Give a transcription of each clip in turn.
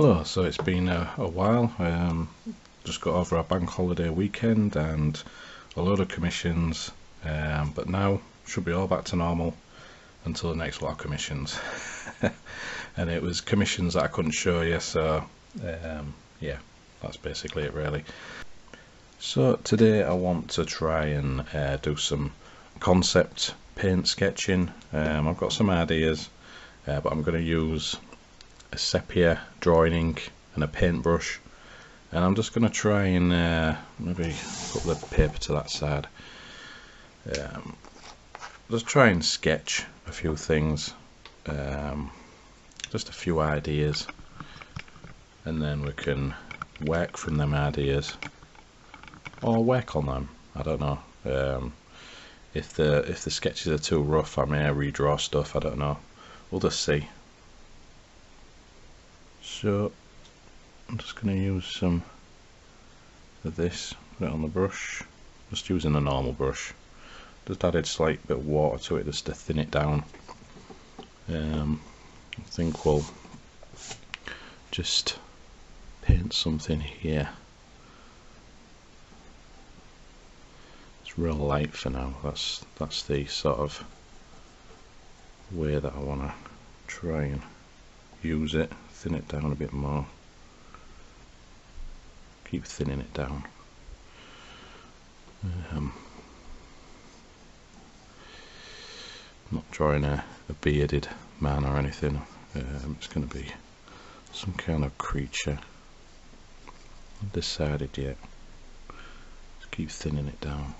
Hello, so it's been a while. Just got over our bank holiday weekend and a load of commissions, but now should be all back to normal until the next lot of commissions. And it was commissions that I couldn't show you, so yeah, that's basically it really. So today I want to try and do some concept paint sketching. I've got some ideas, but I'm going to use a sepia drawing ink and a paintbrush, and I'm just going to try and maybe put the paper to that side, just try and sketch a few things, just a few ideas, and then we can work from them ideas or work on them. I don't know. If the sketches are too rough, I may redraw stuff. I don't know. We'll just see. So I'm just going to use some of this, put it on the brush, just using a normal brush, just added slight bit of water to it just to thin it down. I think we'll just paint something here. It's real light for now. That's the sort of way that I want to try and use it. Thin it down a bit more, keep thinning it down. Not drawing a bearded man or anything. It's going to be some kind of creature. Not decided yet. Just keep thinning it down.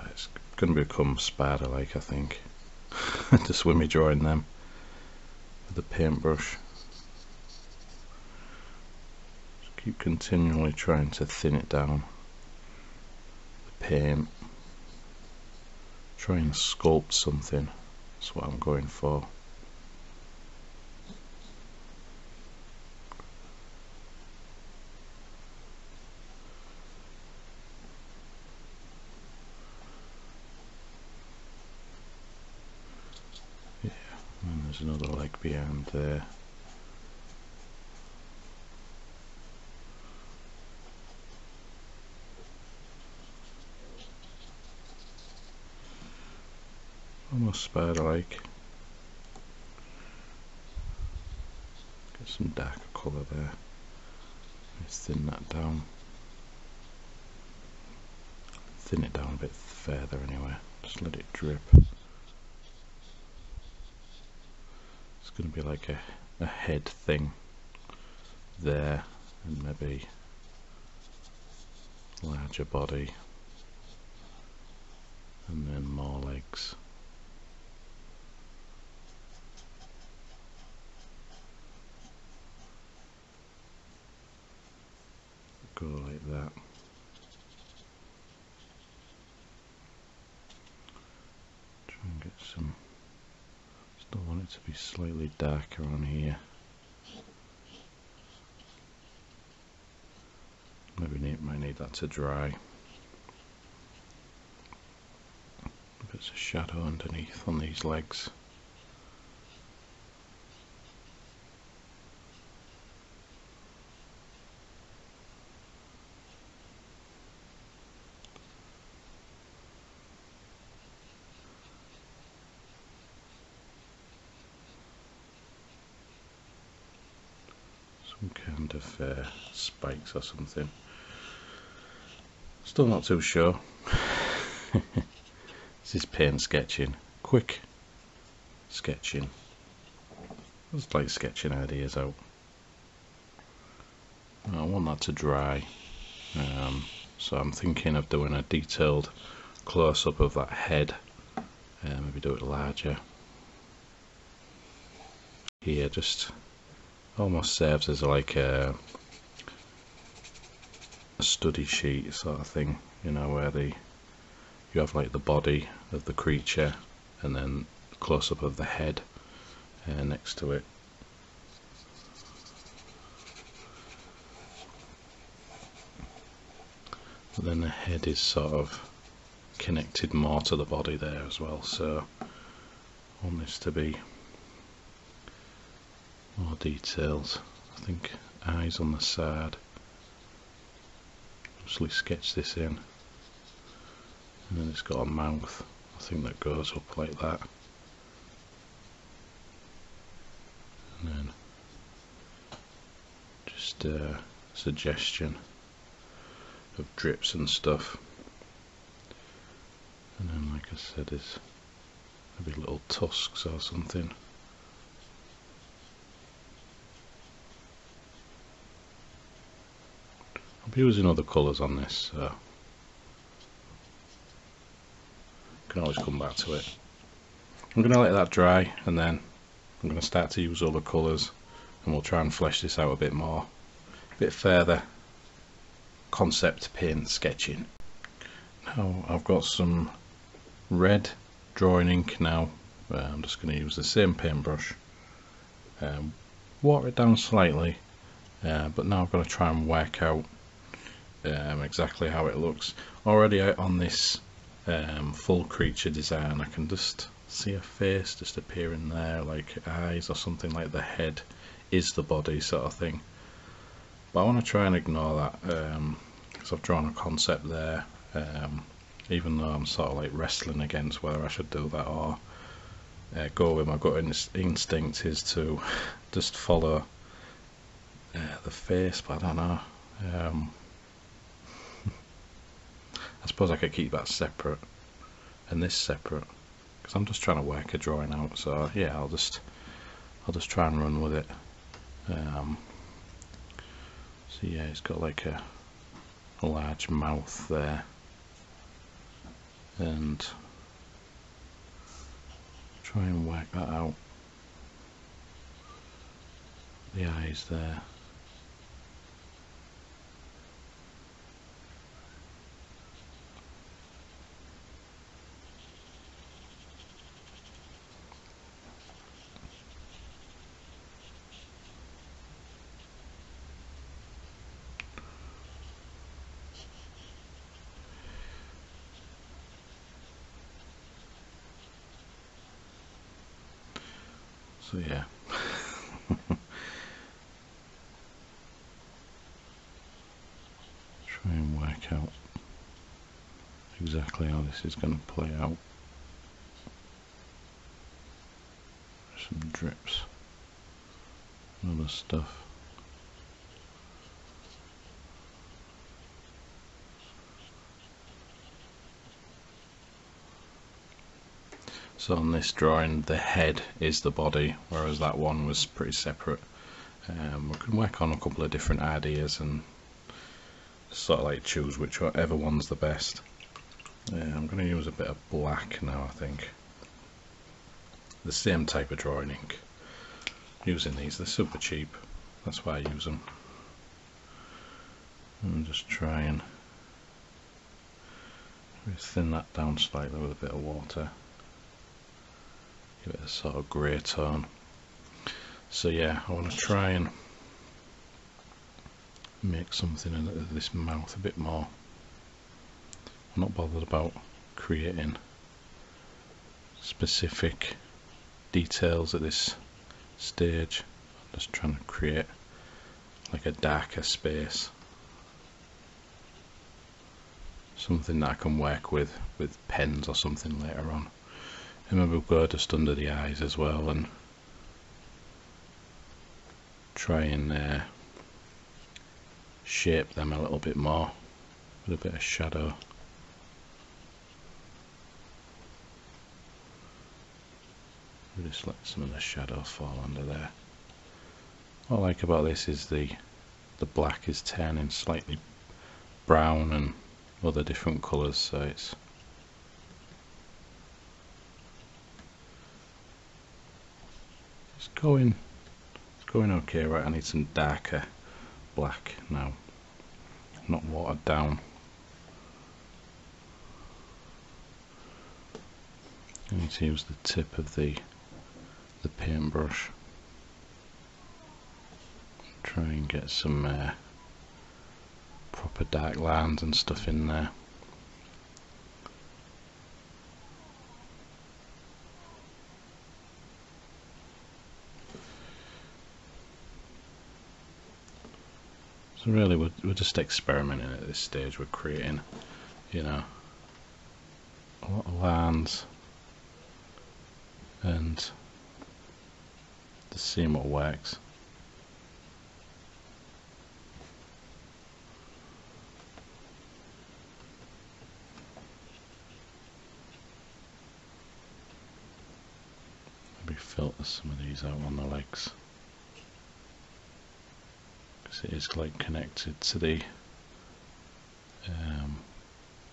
It's going to become Splatter-like, I think. Just when we drawing them with the paintbrush. Just keep continually trying to thin it down. The paint. Try and sculpt something. That's what I'm going for. And there's another leg behind there. Almost spider-like. Get some darker colour there. Let's thin that down. Thin it down a bit further anyway. Just let it drip. It's going to be like a head thing there, and maybe larger body, and then more legs. Go like that. Try and get some. Still want it to be slightly darker on here. Maybe might need that to dry. Bits of shadow underneath on these legs. Some kind of spikes or something. Still not too sure. This is paint sketching. Quick sketching. Just like sketching ideas out. I want that to dry. So I'm thinking of doing a detailed close-up of that head. Maybe do it larger. Here, just almost serves as like a study sheet sort of thing, you know, where you have like the body of the creature and then close up of the head next to it. But then the head is sort of connected more to the body there as well, so I want this to be more detailed. I think eyes on the side. Obviously sketch this in, and then it's got a mouth, I think, that goes up like that, and then just a suggestion of drips and stuff, and then like I said, there's maybe little tusks or something. I'll be using other colours on this, so you can always come back to it. I'm going to let that dry, and then I'm going to start to use other colours, and we'll try and flesh this out a bit more, a bit further concept paint sketching. Now I've got some red drawing ink now. I'm just going to use the same paintbrush, water it down slightly, but now I've got to try and work out exactly how it looks. Already out on this full creature design, I can just see a face just appearing there, like eyes or something, like the head is the body sort of thing. But I want to try and ignore that, because I've drawn a concept there, even though I'm sort of like wrestling against whether I should do that or go with my gut instinct is to just follow the face, but I don't know. I suppose I could keep that separate and this separate, because I'm just trying to work a drawing out. So yeah, I'll just try and run with it. So yeah, it's got like a large mouth there, and try and work that out. The eyes there. So yeah, try and work out exactly how this is going to play out. Some drips and other stuff. So on this drawing, the head is the body, whereas that one was pretty separate. We can work on a couple of different ideas and sort of like choose whichever one's the best. I'm going to use a bit of black now, I think. The same type of drawing ink. Using these, they're super cheap, that's why I use them. And just try and thin that down slightly with a bit of water. Give it a sort of grey tone. So yeah, I want to try and make something of this mouth a bit more. I'm not bothered about creating specific details at this stage. I'm just trying to create like a darker space, something that I can work with pens or something later on. And maybe we'll go just under the eyes as well and try and shape them a little bit more with a bit of shadow. We'll just let some of the shadow fall under there. What I like about this is the black is turning slightly brown and other different colours, so it's going okay. Right, I need some darker black now, not watered down. I need to use the tip of the paintbrush. Try and get some proper dark lines and stuff in there. So really we're just experimenting at this stage. We're creating, you know, a lot of lines and just seeing what works. Maybe filter some of these out on the legs, because it is like connected to the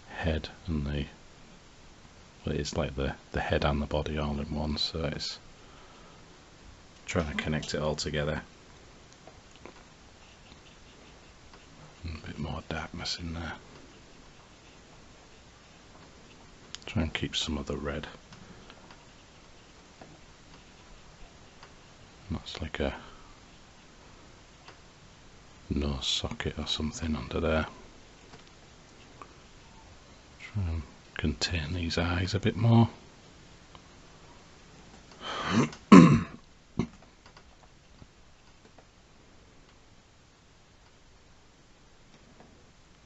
head and the, well, it's like the head and the body all in one, so it's trying to connect it all together. And a bit more darkness in there. Try and keep some of the red. That's like a nose socket or something under there. Try and contain these eyes a bit more. And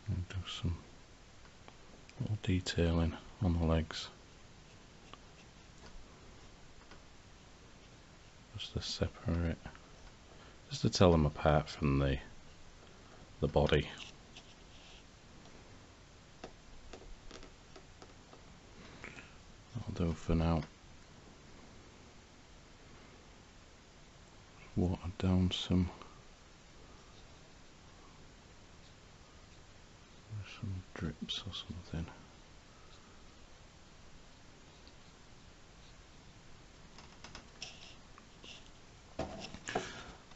do some little detailing on the legs. Just to separate, just to tell them apart from the body. I'll do for now. Water down some drips or something.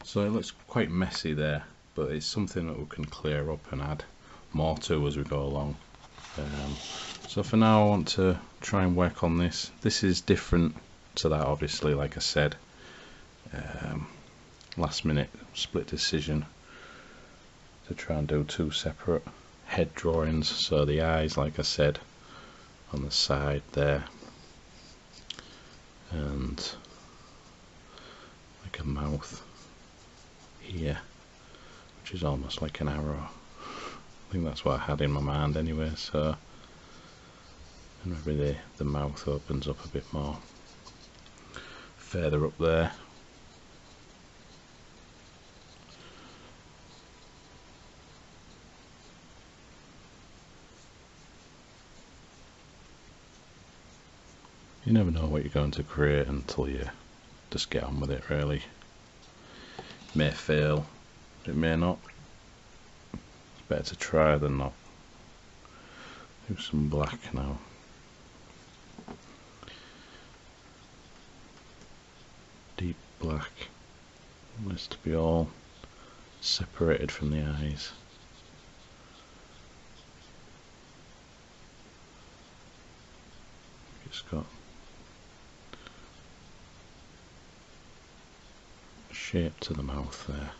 So it looks quite messy there, but it's something that we can clear up and add more to as we go along. So for now I want to try and work on this. This is different to that, obviously, like I said. Last minute split decision to try and do two separate head drawings. So the eyes, like I said, on the side there, and like a mouth here, which is almost like an arrow. I think that's what I had in my mind anyway. So, and maybe the mouth opens up a bit more further up there. You never know what you're going to create until you just get on with it, really. It may fail, it may not. It's better to try than not. Do some black now. Deep black. It wants to be all separated from the eyes. It's got shape to the mouth there.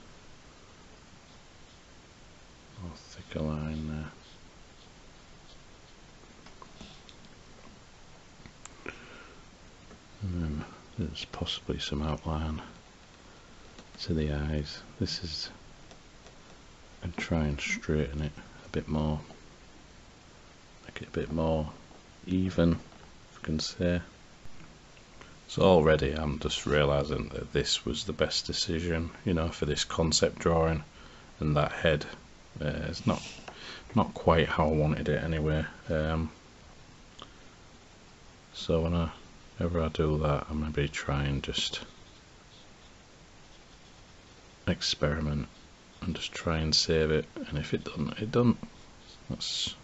More thicker line there. And then there's possibly some outline to the eyes. This is, and try and straighten it a bit more, make it a bit more even, if I can say. So already I'm just realising that this was the best decision, you know, for this concept drawing, and that head it's not quite how I wanted it anyway. So whenever I do that, I maybe try and just experiment and just try and save it, and if it doesn't, it doesn't. That's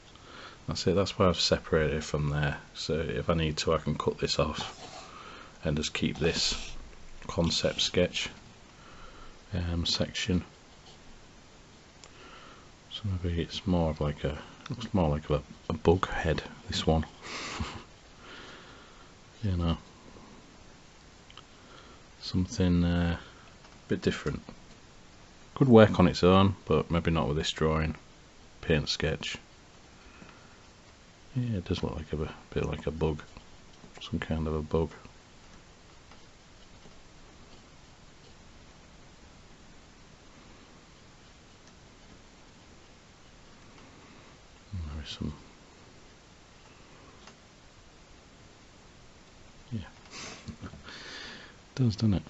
it. That's why I've separated it from there. So if I need to, I can cut this off and just keep this concept sketch section. So maybe it's more of like looks more like a bug head, this one. You know, something a bit different. Could work on its own, but maybe not with this drawing. Paint sketch. Yeah, it does look like a bit like a bug, some kind of a bug. some, yeah, does, doesn't it?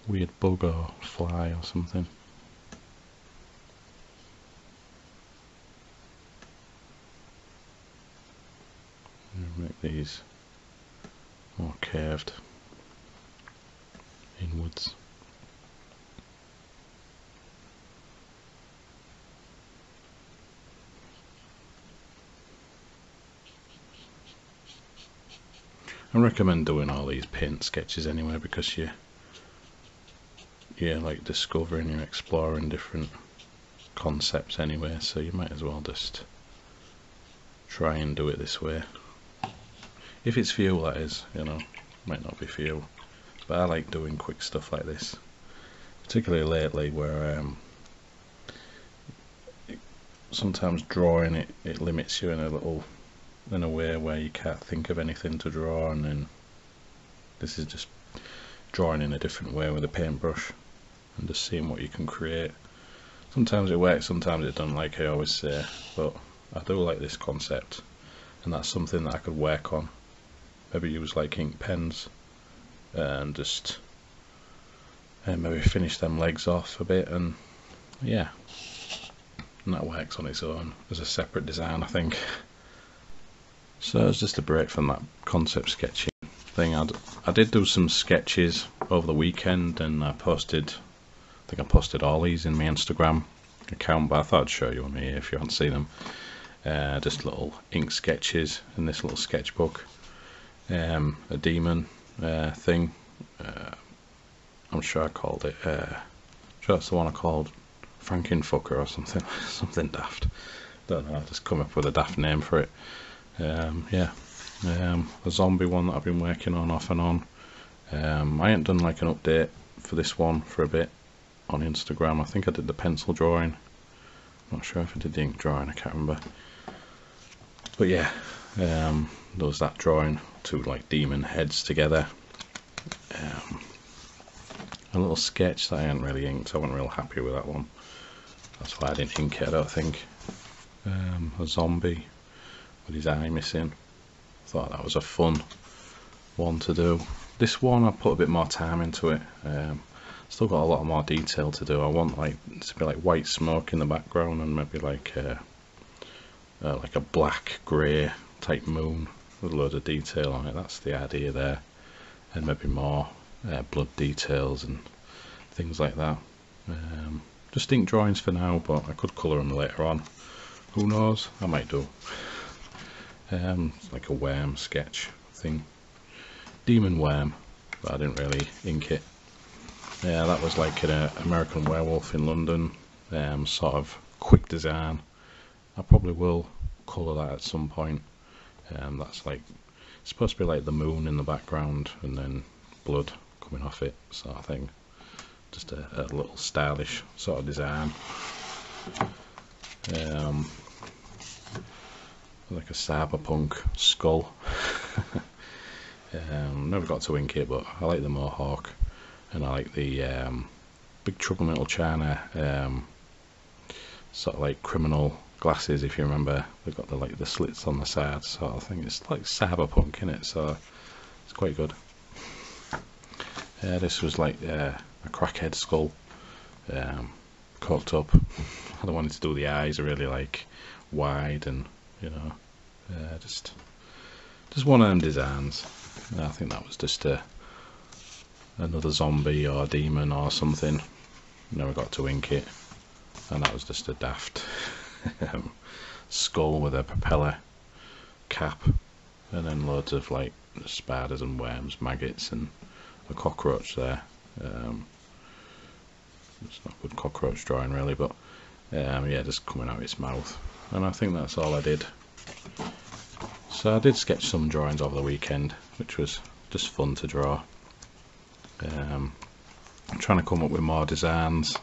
Weird bug or fly or something. Make these more curved inwards. I recommend doing all these paint sketches anyway, because you're like discovering, you're exploring different concepts anyway, so you might as well just try and do it this way. If it's for you, that is, you know, might not be for you, but I like doing quick stuff like this, particularly lately, where sometimes drawing it limits you in a way where you can't think of anything to draw, and then this is just drawing in a different way with a paintbrush and just seeing what you can create. Sometimes it works, sometimes it doesn't, like I always say, but I do like this concept, and that's something that I could work on. Maybe use like ink pens and just maybe finish them legs off a bit, and yeah, and that works on its own as a separate design, I think. So it's just a break from that concept sketching thing. I did do some sketches over the weekend, and I think I posted all these in my Instagram account, but I thought I'd show you on here if you haven't seen them. Just little ink sketches in this little sketchbook. A demon thing. I'm sure I called it. Sure, that's the one I called Frankenfucker or something. Something daft. Don't know. I just come up with a daft name for it. Yeah. A zombie one that I've been working on off and on. I ain't done like an update for this one for a bit on Instagram. I think I did the pencil drawing. Not sure if I did the ink drawing. I can't remember. But yeah. There was that drawing, two like demon heads together. A little sketch that I hadn't really inked. I wasn't real happy with that one. That's why I didn't ink it, I don't think. A zombie with his eye missing. Thought that was a fun one to do. This one I put a bit more time into it. Still got a lot more detail to do. I want like to be like white smoke in the background, and maybe like a black grey type moon with a load of detail on it. That's the idea there, and maybe more blood details and things like that. Just ink drawings for now, but I could colour them later on. Who knows? I might do. It's like a worm sketch thing, demon worm, but I didn't really ink it. Yeah, that was like an American Werewolf in London, sort of quick design. I probably will colour that at some point. That's like, it's supposed to be like the moon in the background and then blood coming off it, sort of thing. Just a little stylish sort of design. Like a cyberpunk skull. Never got to ink it, but I like the mohawk, and I like the Big Trouble in Little China sort of like criminal glasses, if you remember. They've got the slits on the side sort of thing. It's like cyberpunk in it, so it's quite good. This was like a crackhead skull, coked up. I wanted to do the eyes really like wide, and you know, just one of them designs. I think that was just another zombie or demon or something. Never got to ink it, and that was just a daft skull with a propeller cap, and then loads of like spiders and worms, maggots, and a cockroach there. It's not good cockroach drawing really, but yeah, just coming out of its mouth. And I think that's all I did. So I did sketch some drawings over the weekend, which was just fun to draw. I'm trying to come up with more designs,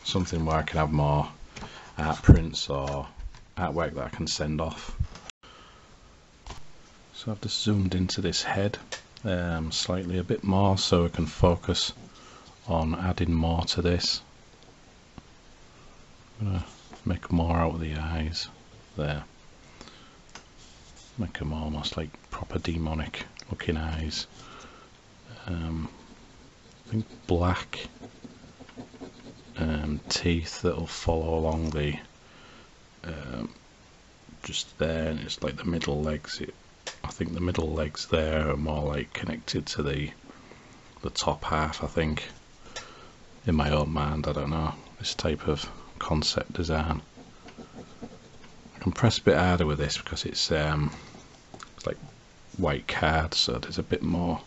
something where I can have more art prints or artwork that I can send off. So I've just zoomed into this head slightly a bit more so I can focus on adding more to this. I'm gonna make more out of the eyes there. Make them almost like proper demonic looking eyes. I think black teeth that'll follow along the just there, and it's like the middle legs. I think the middle legs there are more like connected to the top half, I think. In my own mind, I don't know, this type of concept design. I can press a bit harder with this because it's like white card, so there's a bit more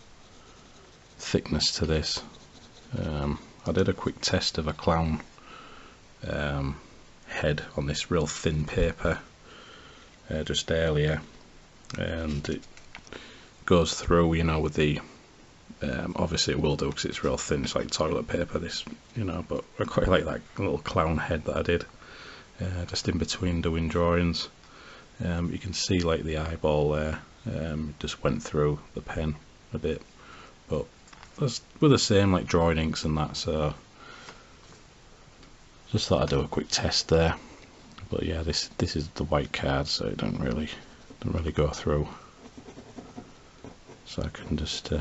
thickness to this. I did a quick test of a clown head on this real thin paper just earlier, and it goes through, you know, with the obviously it will do because it's real thin, it's like toilet paper, this, you know, but I quite like that little clown head that I did just in between doing drawings. You can see like the eyeball there, just went through the pen a bit, but we're the same like drawing inks and that, so just thought I'd do a quick test there. But yeah, this is the white card, so it don't really go through, so I can just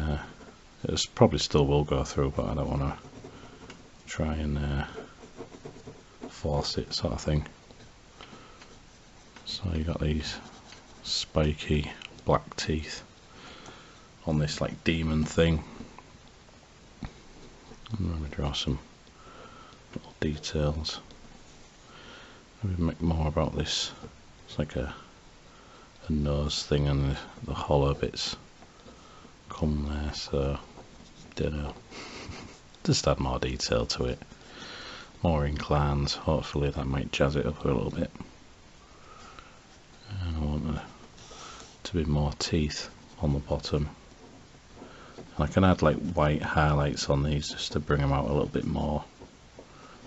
it probably still will go through, but I don't want to try and force it, sort of thing. So you got these spiky black teeth on this like demon thing. And let me draw some little details. Maybe make more about this. It's like a nose thing, and the hollow bits come there, so don't know. Just add more detail to it, more ink lines. Hopefully that might jazz it up a little bit. And I want there to be more teeth on the bottom. And I can add like white highlights on these just to bring them out a little bit more.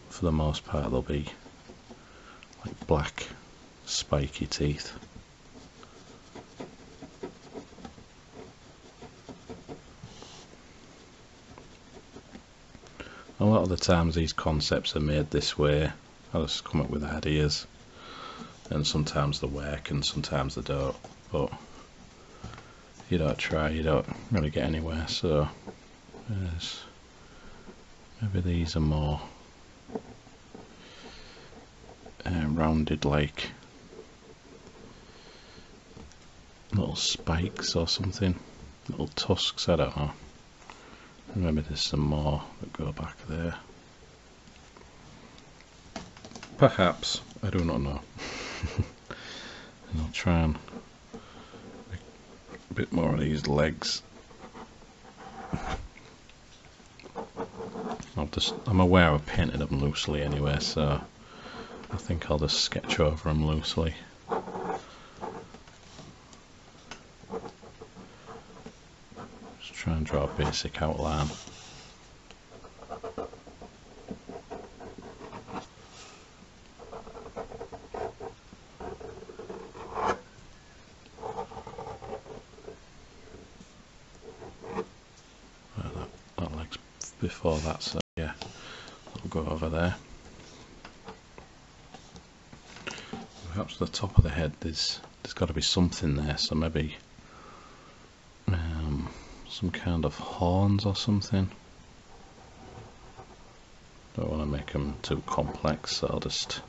For the most part they'll be like black spiky teeth. A lot of the times these concepts are made this way. I just come up with ideas, and sometimes they work and sometimes they don't, but if you don't try, you don't really get anywhere. So maybe these are more rounded, like little spikes or something, little tusks, I don't know. Maybe there's some more that go back there. Perhaps, I do not know. And I'll try and make a bit more of these legs. I'm aware I've painted them loosely anyway, so I think I'll just sketch over them loosely. Just try and draw a basic outline. That leg's before that, so yeah, I'll go over there. Perhaps the top of the head, there's got to be something there, so maybe some kind of horns or something. Don't want to make them too complex, so I'll just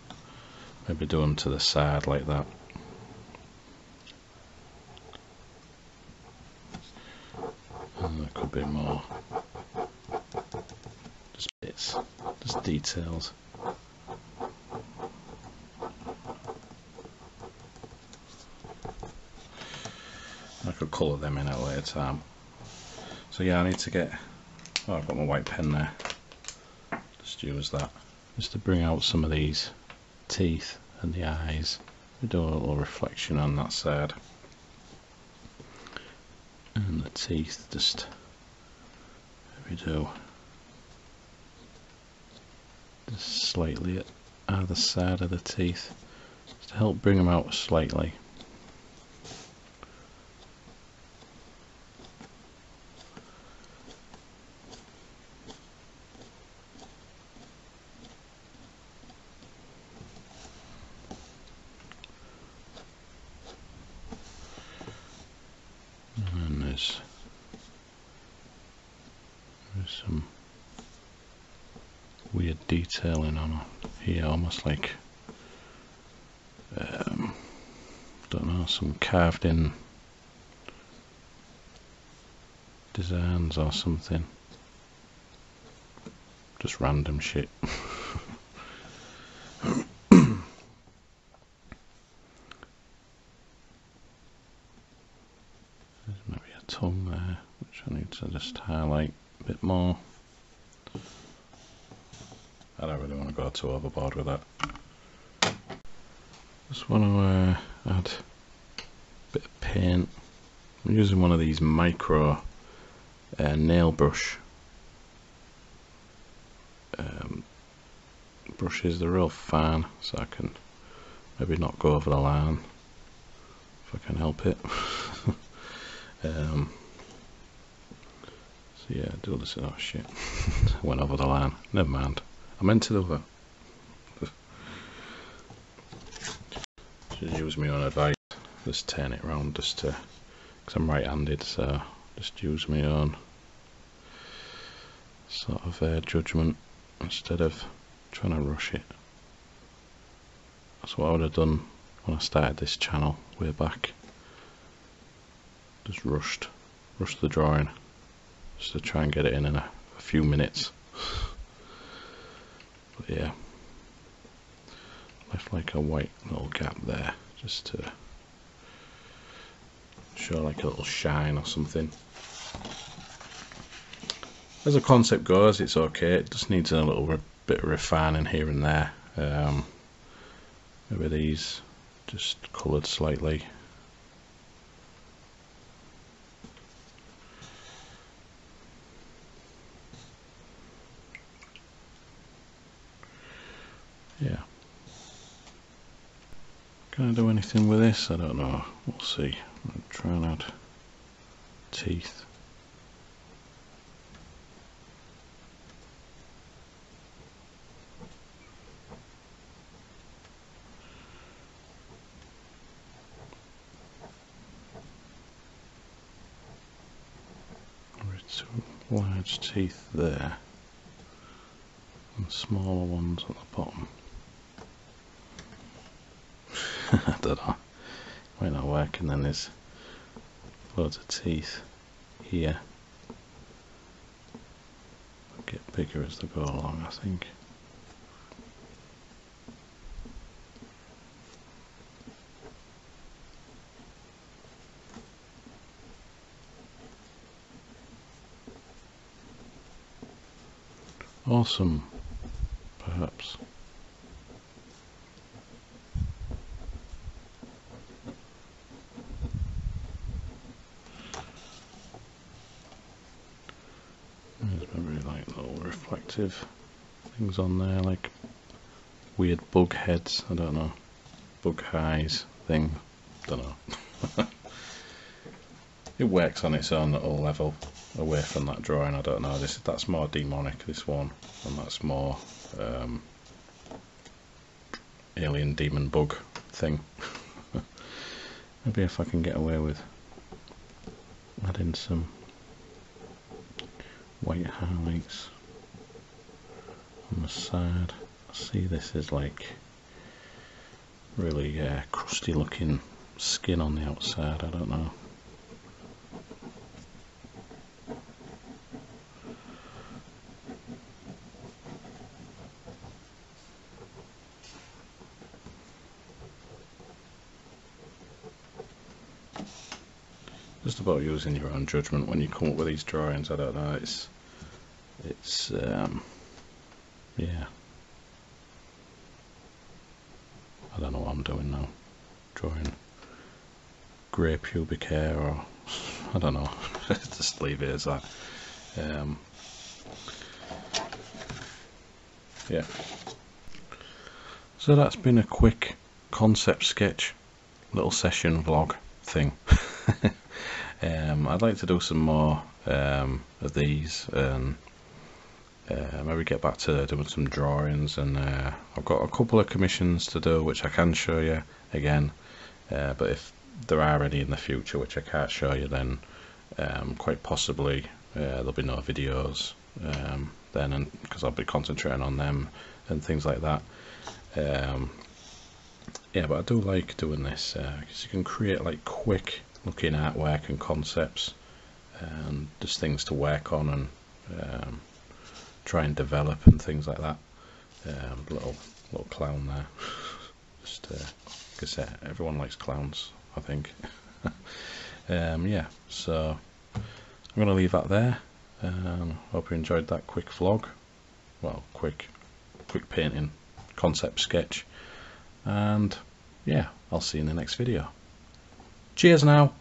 maybe do them to the side like that. And there could be more, just bits, just details. I could colour them in at a later time. So yeah, I need to get, oh, I've got my white pen there, just use that, just to bring out some of these teeth and the eyes. We do a little reflection on that side. And the teeth, just, we do, just slightly at either side of the teeth, just to help bring them out slightly. detailing on here, almost like don't know, some carved in designs or something. Just random shit. There's maybe a tongue there, which I need to just highlight a bit more. I don't really want to go too overboard with that. Just want to add a bit of paint. I'm using one of these micro nail brush brushes. They're real fine, so I can maybe not go over the line if I can help it. So yeah, do this. Oh shit, went over the line. Never mind. I meant to do that. Should use my own advice. Just turn it around just to, because I'm right-handed, so just use my own sort of judgment instead of trying to rush it. That's what I would have done when I started this channel way back. Just rushed the drawing just to try and get it in a few minutes. But yeah, left like a white little gap there just to show like a little shine or something. As a concept goes, it's okay. It just needs a little bit of refining here and there. Maybe these just coloured slightly. Yeah. Can I do anything with this? I don't know. We'll see. I'll try and add teeth. Two large teeth there and smaller ones at the bottom. I don't know, might not work. And then there's loads of teeth here. They'll get bigger as they go along, I think. Awesome, perhaps. There's maybe like little reflective things on there, like weird bug heads, I don't know, bug eyes thing, don't know. It works on its own little level away from that drawing. I don't know, that's more demonic, this one, and that's more alien demon bug thing. Maybe if I can get away with adding some white highlights on the side. I see this is like really crusty looking skin on the outside, I don't know. Just about using your own judgment when you come up with these drawings. I don't know, it's yeah, I don't know what I'm doing now, drawing grey pubic hair, or I don't know. Just leave it as that. Yeah, so that's been a quick concept sketch little session vlog thing. I'd like to do some more of these, and maybe get back to doing some drawings, and I've got a couple of commissions to do which I can show you again, but if there are any in the future which I can't show you, then quite possibly there'll be no videos then, and because I'll be concentrating on them and things like that. Yeah, but I do like doing this because you can create like quick looking artwork and concepts, and just things to work on and try and develop and things like that. Little clown there. Just like I said, everyone likes clowns, I think. Yeah, so I'm going to leave that there. Hope you enjoyed that quick vlog. Well, quick painting concept sketch. And yeah, I'll see you in the next video. Cheers now.